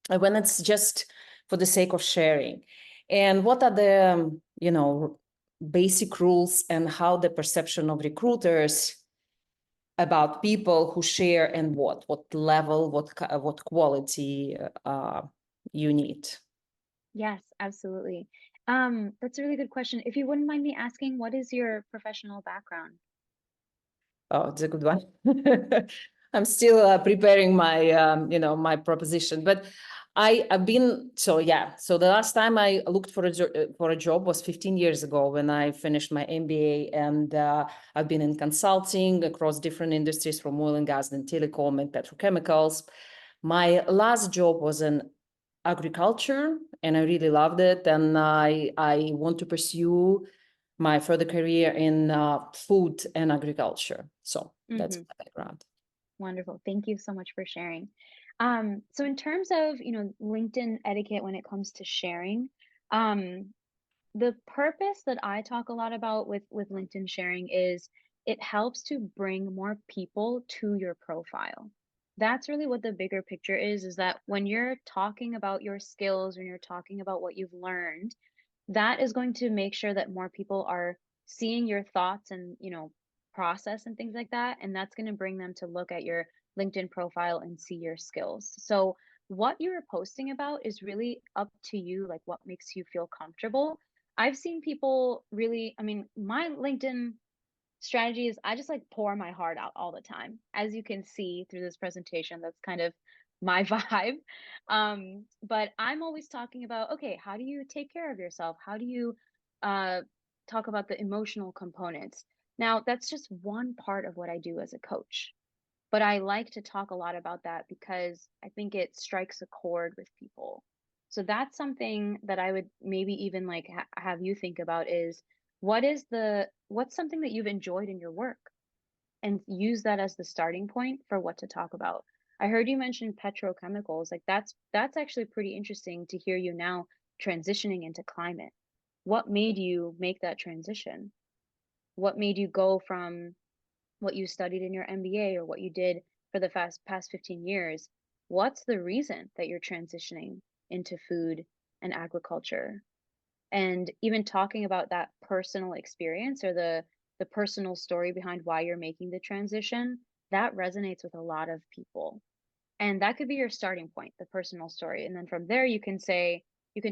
and when it's just for the sake of sharing. And what are the, basic rules and how the perception of recruiters about people who share and what level, what quality you need. Yes, absolutely. That's a really good question. If you wouldn't mind me asking, what is your professional background? Oh, it's a good one. I'm still preparing my, my proposition, but I've been, so the last time I looked for a job was 15 years ago when I finished my MBA, and I've been in consulting across different industries from oil and gas and telecom and petrochemicals. My last job was in agriculture and I really loved it. And I want to pursue my further career in food and agriculture. So that's Mm-hmm. my background. Wonderful. Thank you so much for sharing. So in terms of, LinkedIn etiquette when it comes to sharing, the purpose that I talk a lot about with LinkedIn sharing is it helps to bring more people to your profile. That's really what the bigger picture is that when you're talking about your skills, when you're talking about what you've learned, that is going to make sure that more people are seeing your thoughts and process and things like that, and that's going to bring them to look at your LinkedIn profile and see your skills. So what you're posting about is really up to you, like what makes you feel comfortable. I've seen people really, I mean, my LinkedIn strategy is I just like pour my heart out all the time. As you can see through this presentation, that's kind of my vibe. But I'm always talking about, okay, how do you take care of yourself? How do you uh, talk about the emotional components? Now, that's just one part of what I do as a coach. But I like to talk a lot about that because I think it strikes a chord with people. So that's something that I would maybe even like have you think about is what's something that you've enjoyed in your work and use that as the starting point for what to talk about. I heard you mention petrochemicals. Like that's actually pretty interesting to hear you now transitioning into climate. What made you make that transition? What made you go from what you studied in your MBA or what you did for the past 15 years? What's the reason that you're transitioning into food and agriculture? And even talking about that personal experience or the personal story behind why you're making the transition, that resonates with a lot of people. And that could be your starting point, the personal story. And then from there, you can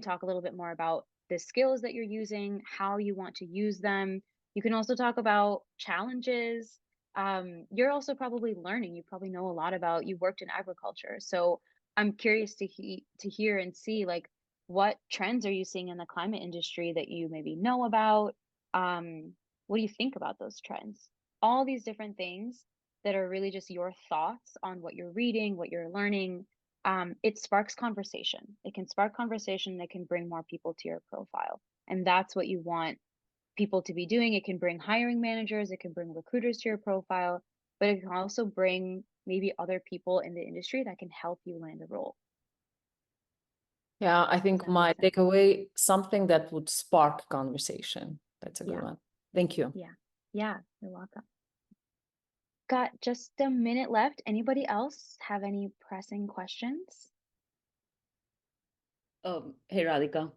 talk a little bit more about the skills that you're using, how you want to use them. You can also talk about challenges, you're also probably learning. You probably know a lot about, you worked in agriculture. So I'm curious to hear and see, like, what trends are you seeing in the climate industry that you maybe know about? What do you think about those trends? All these different things that are really just your thoughts on what you're reading, what you're learning. It sparks conversation. It can spark conversation that can bring more people to your profile. And that's what you want people to be doing. It can bring hiring managers, it can bring recruiters to your profile, but it can also bring maybe other people in the industry that can help you land a role. Yeah, I Does think that make my sense? takeaway, something that would spark conversation. That's a good Yeah, one. Thank you. yeah, yeah. You're welcome. Got just a minute left. Anybody else have any pressing questions? Hey Radhika,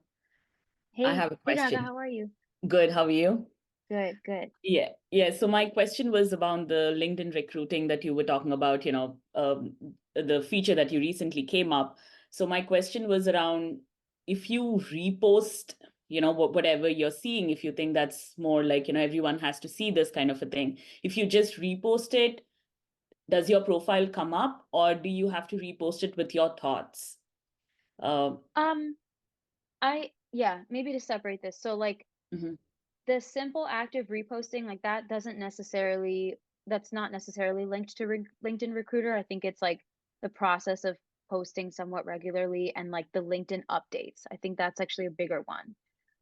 I Hey, have a hey, Raga, question. how are you? Good, how are you? Good, good. Yeah. So my question was about the LinkedIn recruiting that you were talking about, the feature that you recently came up. So my question was around if you repost, whatever you're seeing, if you think that's more like, everyone has to see this kind of a thing. If you just repost it, does your profile come up or do you have to repost it with your thoughts? Uh, Um, yeah, maybe to separate this. So like, mhm, the simple act of reposting like that doesn't necessarily, that's not necessarily linked to LinkedIn Recruiter. I think it's like the process of posting somewhat regularly and like the LinkedIn updates. I think that's actually a bigger one.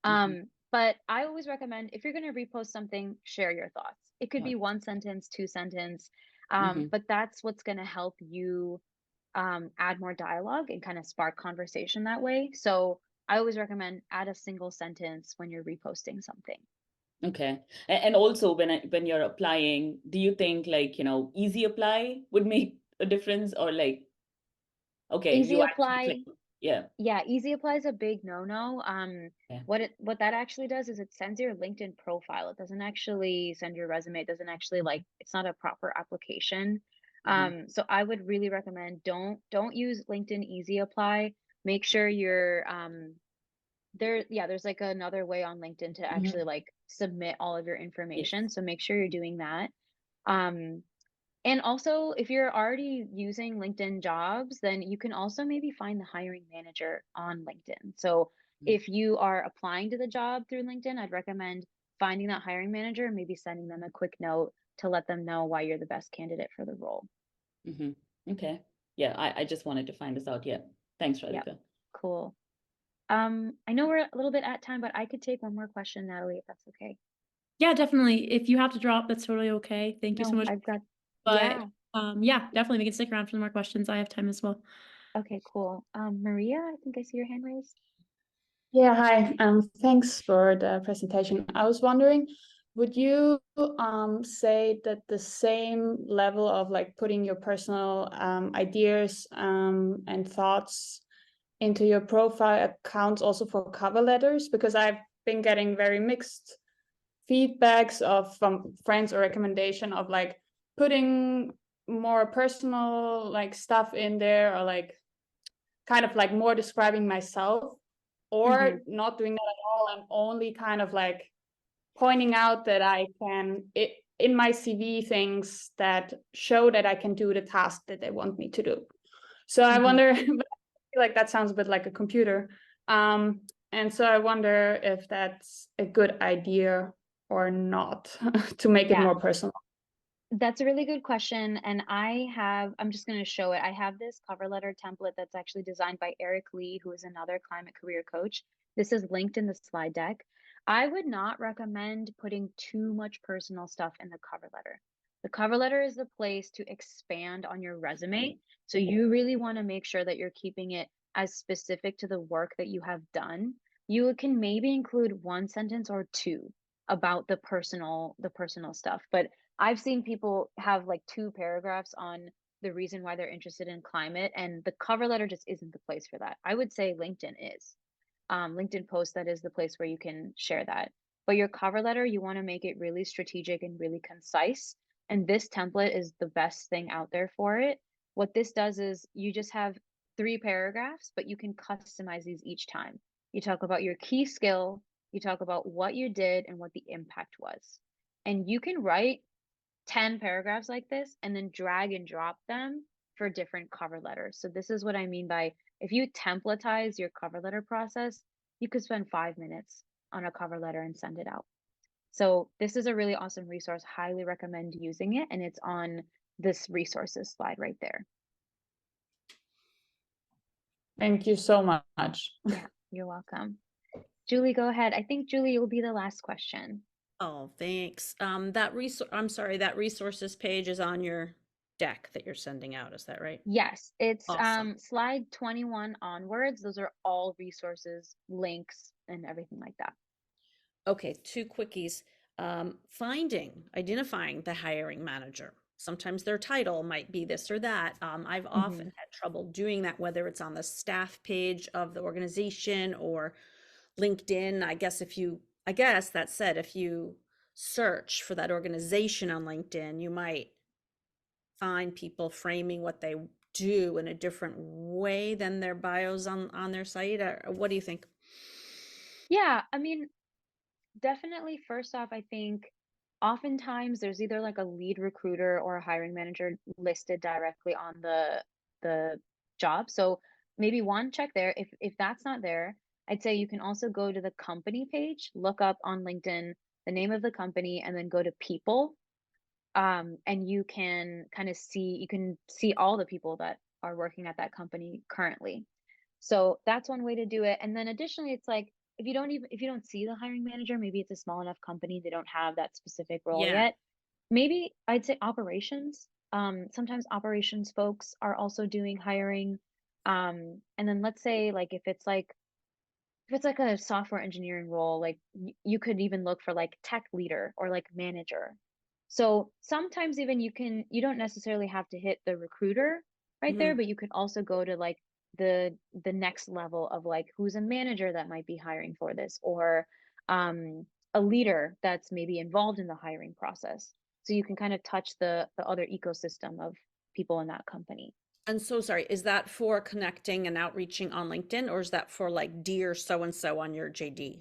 mhm, But I always recommend, if you're going to repost something, share your thoughts. It could be thoughts. one sentence, two sentence, Mhm. but that's what's going to help you add more dialogue and kind of spark conversation that way. So I always recommend add a single sentence when you're reposting something. Okay. And also when you're applying, do you think like, easy apply would make a difference or like, okay, Easy you actually click, apply, yeah. yeah, easy apply is a big no-no. Yeah. What that actually does is it sends your LinkedIn profile. It doesn't actually send your resume. It doesn't actually, like, it's not a proper application. Mhm, So I would really recommend, don't use LinkedIn Easy Apply. Make sure you're there's like another way on LinkedIn to mhm. actually like submit all of your Yes. information. So make sure you're doing that. Um, And also, if you're already using LinkedIn Jobs, then you can also maybe find the hiring manager on LinkedIn. So Mhm, if you are applying to the job through LinkedIn, I'd recommend finding that hiring manager and maybe sending them a quick note to let them know why you're the best candidate for the role. mhm. Okay. Yeah, I just wanted to find this out. Yeah. Thanks, Yep, Radhika. cool. I know we're a little bit at time, but I could take one more question, Natalie, if that's okay. Yeah, definitely. If you have to drop, that's totally okay. Thank you so No, much. I've got, But yeah. yeah, definitely we can stick around for some more questions. I have time as well. Okay, cool. Maria, I think I see your hand raised. Yeah, hi. Thanks for the presentation. I was wondering, would you say that the same level of like putting your personal ideas and thoughts into your profile accounts also for cover letters? Because I've been getting very mixed feedbacks of from friends or recommendation of like putting more personal like stuff in there or like kind of like more describing myself or not doing that at all. I'm only kind of like pointing out that I can in my CV things that show that I can do the task that they want me to do. So I wonder, I feel like that sounds a bit like a computer. And so I wonder if that's a good idea or not to make it Yeah. more personal. That's a really good question. And I'm just going to show it. I have this cover letter template that's actually designed by Eric Lee, who is another climate career coach. This is linked in the slide deck. I would not recommend putting too much personal stuff in the cover letter. The cover letter is the place to expand on your resume. So you really want to make sure that you're keeping it as specific to the work that you have done. You can maybe include one sentence or two about the personal stuff, but I've seen people have like 2 paragraphs on the reason why they're interested in climate, and the cover letter just isn't the place for that. I would say LinkedIn is. LinkedIn post, that is the place where you can share that. But your cover letter, you want to make it really strategic and really concise. And this template is the best thing out there for it. What this does is you just have 3 paragraphs, but you can customize these each time. You talk about your key skill, you talk about what you did and what the impact was. And you can write 10 paragraphs like this and then drag and drop them for different cover letters. So this is what I mean by if you templatize your cover letter process, you could spend 5 minutes on a cover letter and send it out. So this is a really awesome resource. Highly recommend using it. And it's on this resources slide right there. Thank you so much. Yeah, you're welcome. Julie, go ahead. I think Julie will be the last question. Oh, thanks. That resources page is on your deck that you're sending out. Is that right? Yes, it's Awesome. slide 21 onwards. Those are all resources, links, and everything like that. Okay, two quickies. Identifying the hiring manager. Sometimes their title might be this or that. I've often had trouble doing that, whether it's on the staff page of the organization or LinkedIn. I guess that said, if you search for that organization on LinkedIn, you might find people framing what they do in a different way than their bios on their site. Or what do you think? Yeah, I mean, definitely first off, I think oftentimes there's either like a lead recruiter or a hiring manager listed directly on the job. So maybe one, check there. If that's not there, I'd say you can also go to the company page, look up on LinkedIn the name of the company, and then go to people. And you can see all the people that are working at that company currently. So that's one way to do it. And then additionally, it's like if you don't see the hiring manager, maybe it's a small enough company, they don't have that specific role Yeah. yet. Maybe I'd say operations. Sometimes operations folks are also doing hiring. And then let's say like if it's like a software engineering role, like you could even look for like tech leader or like manager. So sometimes even you don't necessarily have to hit the recruiter right there, but you could also go to like the next level of like who's a manager that might be hiring for this, or a leader that's maybe involved in the hiring process. So you can kind of touch the other ecosystem of people in that company. And so sorry, is that for connecting and outreaching on LinkedIn, or is that for like dear so-and-so on your JD?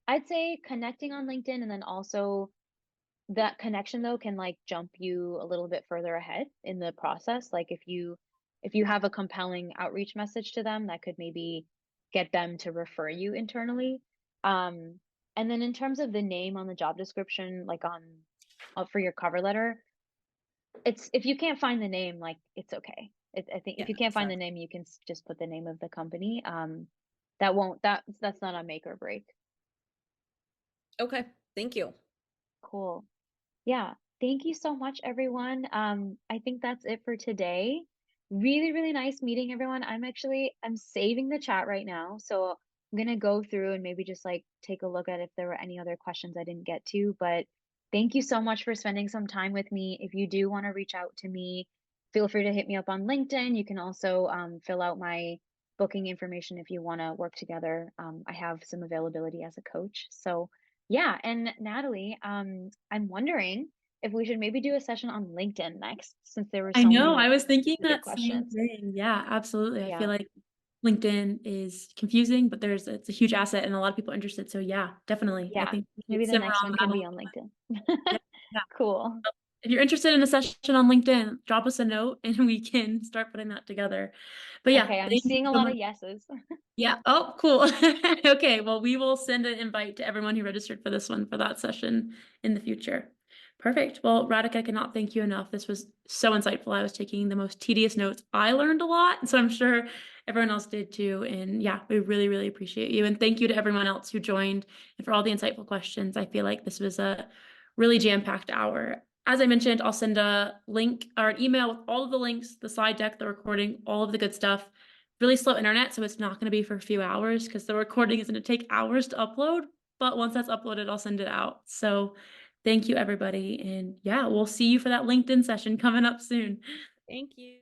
I'd say connecting on LinkedIn, and then also that connection though can like jump you a little bit further ahead in the process. Like if you have a compelling outreach message to them, that could maybe get them to refer you internally. And then in terms of the name on the job description, like for your cover letter, it's if you can't find the name, like it's okay. I think if you can't find the name, you can just put the name of the company. That's not a make or break. Okay, thank you. Cool. Yeah, thank you so much, everyone. I think that's it for today. Really, really nice meeting everyone. I'm saving the chat right now, so I'm gonna go through and maybe just like take a look at if there were any other questions I didn't get to. But thank you so much for spending some time with me. If you do want to reach out to me, feel free to hit me up on LinkedIn. You can also fill out my booking information if you want to work together. I have some availability as a coach. So yeah, and Natalie, I'm wondering if we should maybe do a session on LinkedIn next, since there were I so know, many I was thinking good that same questions. thing. Yeah, absolutely. I Yeah. feel like LinkedIn is confusing, but it's a huge asset and a lot of people are interested. So yeah, definitely. I Yeah, think we should maybe the simmer next on one that can a be little on bit. LinkedIn. Yeah. Cool. If you're interested in a session on LinkedIn, drop us a note and we can start putting that together. But yeah, Okay, I'm thank you seeing a so lot much. of yeses. Yeah. Oh, cool. Okay. Well, we will send an invite to everyone who registered for this one for that session in the future. Perfect. Well, Radhika, I cannot thank you enough. This was so insightful. I was taking the most tedious notes. I learned a lot, so I'm sure everyone else did too. And yeah, we really, really appreciate you. And thank you to everyone else who joined and for all the insightful questions. I feel like this was a really jam-packed hour. As I mentioned, I'll send a link or an email with all of the links, the slide deck, the recording, all of the good stuff. Really slow internet, so it's not going to be for a few hours because the recording is going to take hours to upload. But once that's uploaded, I'll send it out. So thank you, everybody. And yeah, we'll see you for that LinkedIn session coming up soon. Thank you.